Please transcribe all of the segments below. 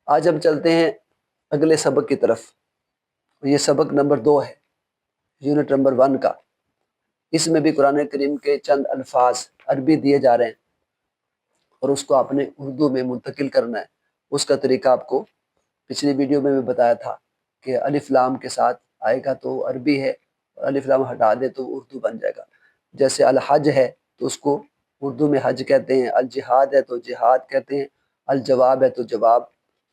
آج ہم چلتے ہیں اگلے سبق کی طرف. یہ سبق نمبر 2 ہے یونٹ نمبر 1 کا. اس میں بھی قرآن کریم کے چند الفاظ عربی دیے جا رہے ہیں اور اس کو آپ نے اردو میں منتقل کرنا ہے. اس کا طریقہ آپ کو پچھلی ویڈیو میں بتایا تھا کہ الف لام کے ساتھ آئے گا تو عربی ہے، اور الف لام ہٹا دے تو اردو بن جائے گا. جیسے الحج ہے تو اس کو اردو میں حج کہتے ہیں، الجہاد ہے تو جہاد کہتے ہیں، الجواب ہے تو جواب،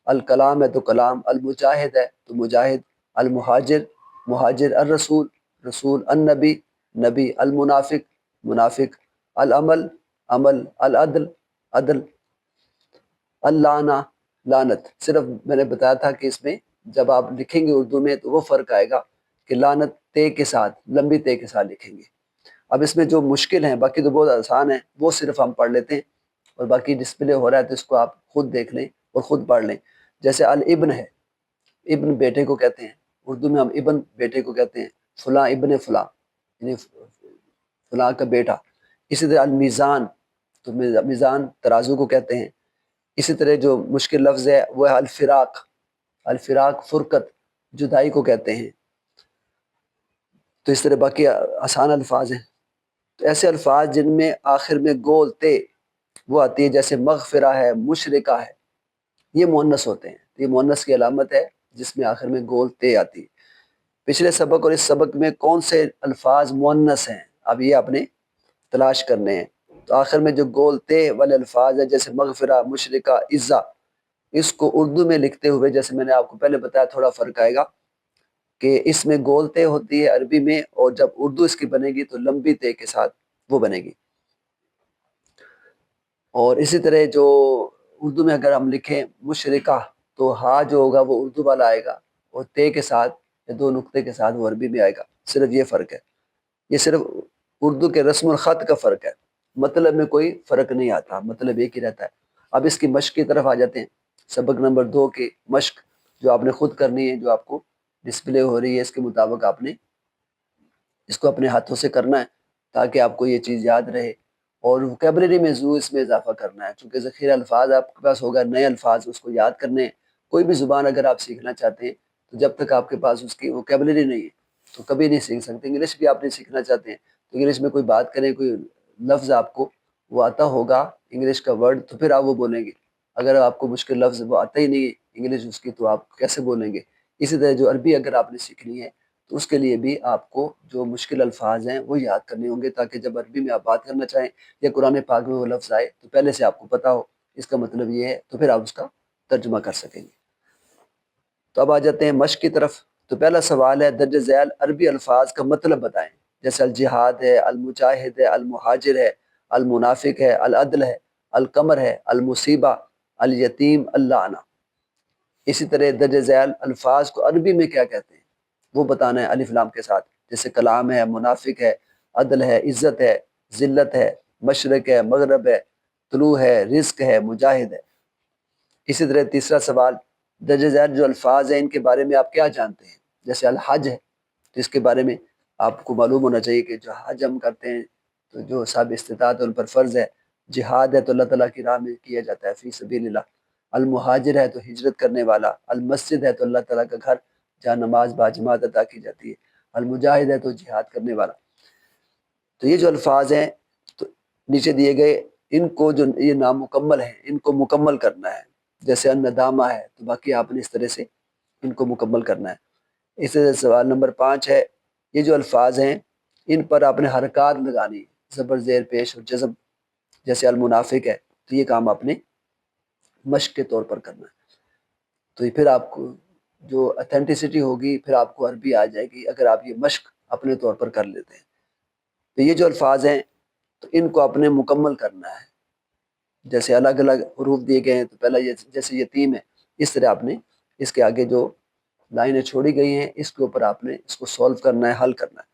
الکلام ہے تو کلام، المجاہد ہے تو مجاہد، المہاجر مہاجر، الرسول رسول، النبی نبی، المنافق منافق، العمل عمل، العدل عدل، اللعنہ لعنت. صرف میں نے بتایا تھا کہ اس میں جب آپ لکھیں گے اردو میں تو وہ فرق آئے گا کہ لعنت تے کے ساتھ، لمبی تے کے ساتھ لکھیں گے. اب اس میں جو مشکل ہیں، باقی تو بہت آسان ہیں، وہ صرف ہم پڑھ لیتے ہیں، اور باقی ڈسپلے ہو رہا ہے تو اس کو آپ خود دیکھ لیں اور خود پڑھ لیں. جیسے الابن ہے، ابن بیٹے کو کہتے ہیں، اردو میں ہم ابن بیٹے کو کہتے ہیں، فلاں ابن فلاں یعنی فلاں کا بیٹا. اسی طرح المیزان تو میزان ترازو کو کہتے ہیں. اسی طرح جو مشکل لفظ ہے وہ ہے الفراق، الفراق فرقت جدائی کو کہتے ہیں. تو اس طرح باقی آسان الفاظ ہیں. تو ایسے الفاظ جن میں آخر میں گول تے وہ آتی ہے، جیسے مغفرہ ہے، مشرکہ ہے، یہ مؤنث ہوتے ہیں. یہ مؤنث کی علامت ہے جس میں آخر میں گول تے آتی ہے. پچھلے سبق اور اس سبق میں کون سے الفاظ مؤنث ہیں اب یہ آپ نے تلاش کرنے ہیں. تو آخر میں جو گول تے والے الفاظ ہیں جیسے مغفرہ، مشرکہ، عزا، اس کو اردو میں لکھتے ہوئے جیسے میں نے آپ کو پہلے بتایا تھوڑا فرق آئے گا کہ اس میں گول تے ہوتی ہے عربی میں، اور جب اردو اس کی بنے گی تو لمبی تے کے ساتھ وہ بنے گی. اور اسی طرح جو اردو میں اگر ہم لکھیں مشرکہ تو ہا جو ہوگا وہ اردو والا آئے گا، اور تے کے ساتھ یا 2 نقطے کے ساتھ وہ عربی میں آئے گا. صرف یہ فرق ہے. یہ صرف اردو کے رسم الخط کا فرق ہے، مطلب میں کوئی فرق نہیں آتا، مطلب ایک ہی رہتا ہے. اب اس کی مشق کی طرف آ جاتے ہیں. سبق نمبر 2 کی مشق جو آپ نے خود کرنی ہے، جو آپ کو ڈسپلے ہو رہی ہے اس کے مطابق آپ نے اس کو اپنے ہاتھوں سے کرنا ہے تاکہ آپ کو یہ چیز یاد رہے. اور ووکیبلری میں ضرور اس میں اضافہ کرنا ہے، چونکہ ذخیرہ الفاظ آپ کے پاس ہوگا، نئے الفاظ اس کو یاد کرنے ہیں. کوئی بھی زبان اگر آپ سیکھنا چاہتے ہیں تو جب تک آپ کے پاس اس کی ووکیبلری نہیں ہے تو کبھی نہیں سیکھ سکتے. انگلش بھی آپ نہیں سیکھنا چاہتے ہیں تو انگلش میں کوئی بات کریں، کوئی لفظ آپ کو وہ آتا ہوگا انگلش کا ورڈ تو پھر آپ وہ بولیں گے. اگر آپ کو مشکل لفظ وہ آتا ہی نہیں ہے انگلش اس کی تو آپ کیسے بولیں گے. اسی طرح جو عربی اگر آپ نے سیکھنی ہے تو اس کے لیے بھی آپ کو جو مشکل الفاظ ہیں وہ یاد کرنے ہوں گے، تاکہ جب عربی میں آپ بات کرنا چاہیں یا قرآن پاک میں وہ لفظ آئے تو پہلے سے آپ کو پتہ ہو اس کا مطلب یہ ہے، تو پھر آپ اس کا ترجمہ کر سکیں گے. تو اب آ جاتے ہیں مشق کی طرف. تو پہلا سوال ہے درج ذیل عربی الفاظ کا مطلب بتائیں. جیسے الجہاد ہے، المجاہد ہے، المہاجر ہے، المنافق ہے، العدل ہے، القمر ہے، المصیبہ، الیتیم، اللعنہ. اسی طرح درج ذیل الفاظ کو عربی میں کیا کہتے ہیں وہ بتانا ہے الف لام کے ساتھ. جیسے کلام ہے، منافق ہے، عدل ہے، عزت ہے، ذلت ہے، مشرق ہے، مغرب ہے، طلوع ہے، رزق ہے، مجاہد ہے. اسی طرح تیسرا سوال درج ذیل جو الفاظ ہیں ان کے بارے میں آپ کیا جانتے ہیں. جیسے الحج ہے تو اس کے بارے میں آپ کو معلوم ہونا چاہیے کہ جو حج ہم کرتے ہیں تو جو صاحب استطاعت ان پر فرض ہے. جہاد ہے تو اللہ تعالیٰ کی راہ میں کیا جاتا ہے، فی سبیل اللہ. المہاجر ہے تو ہجرت کرنے والا. المسجد ہے تو اللہ تعالیٰ کا گھر جہاں نماز باجماعت ادا کی جاتی ہے. المجاہد ہے تو جہاد کرنے والا. تو یہ جو الفاظ ہیں تو نیچے دیے گئے ان کو جو یہ نامکمل ہیں ان کو مکمل کرنا ہے. جیسے الندامہ ہے تو باقی آپ نے اس طرح سے ان کو مکمل کرنا ہے. اس طرح سوال نمبر 5 ہے یہ جو الفاظ ہیں ان پر آپ نے حرکات لگانی ہے، زبر زیر پیش اور جزم. جیسے المنافق ہے تو یہ کام آپ نے مشق کے طور پر کرنا ہے. تو یہ پھر آپ کو جو اتھینٹسٹی ہوگی پھر آپ کو عربی آ جائے گی اگر آپ یہ مشق اپنے طور پر کر لیتے ہیں. تو یہ جو الفاظ ہیں تو ان کو آپ نے مکمل کرنا ہے. جیسے الگ الگ حروف دیے گئے ہیں تو پہلا یہ جیسے یتیم ہے اس طرح آپ نے اس کے آگے جو لائنیں چھوڑی گئی ہیں اس کے اوپر آپ نے اس کو سولو کرنا ہے، حل کرنا ہے.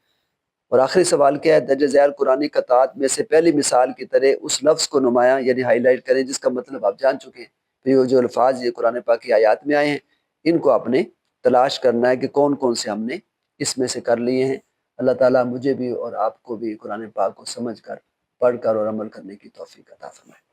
اور آخری سوال کیا ہے درج ذیل قرآنی قطعات میں سے پہلی مثال کی طرح اس لفظ کو نمایاں یعنی ہائی لائٹ کریں جس کا مطلب آپ جان چکے ہیں. پھر یہ جو الفاظ یہ قرآن پاک کی آیات میں آئے ہیں ان کو آپ نے تلاش کرنا ہے کہ کون کون سے ہم نے اس میں سے کر لیے ہیں. اللہ تعالیٰ مجھے بھی اور آپ کو بھی قرآن پاک کو سمجھ کر، پڑھ کر اور عمل کرنے کی توفیق عطا فرمائے.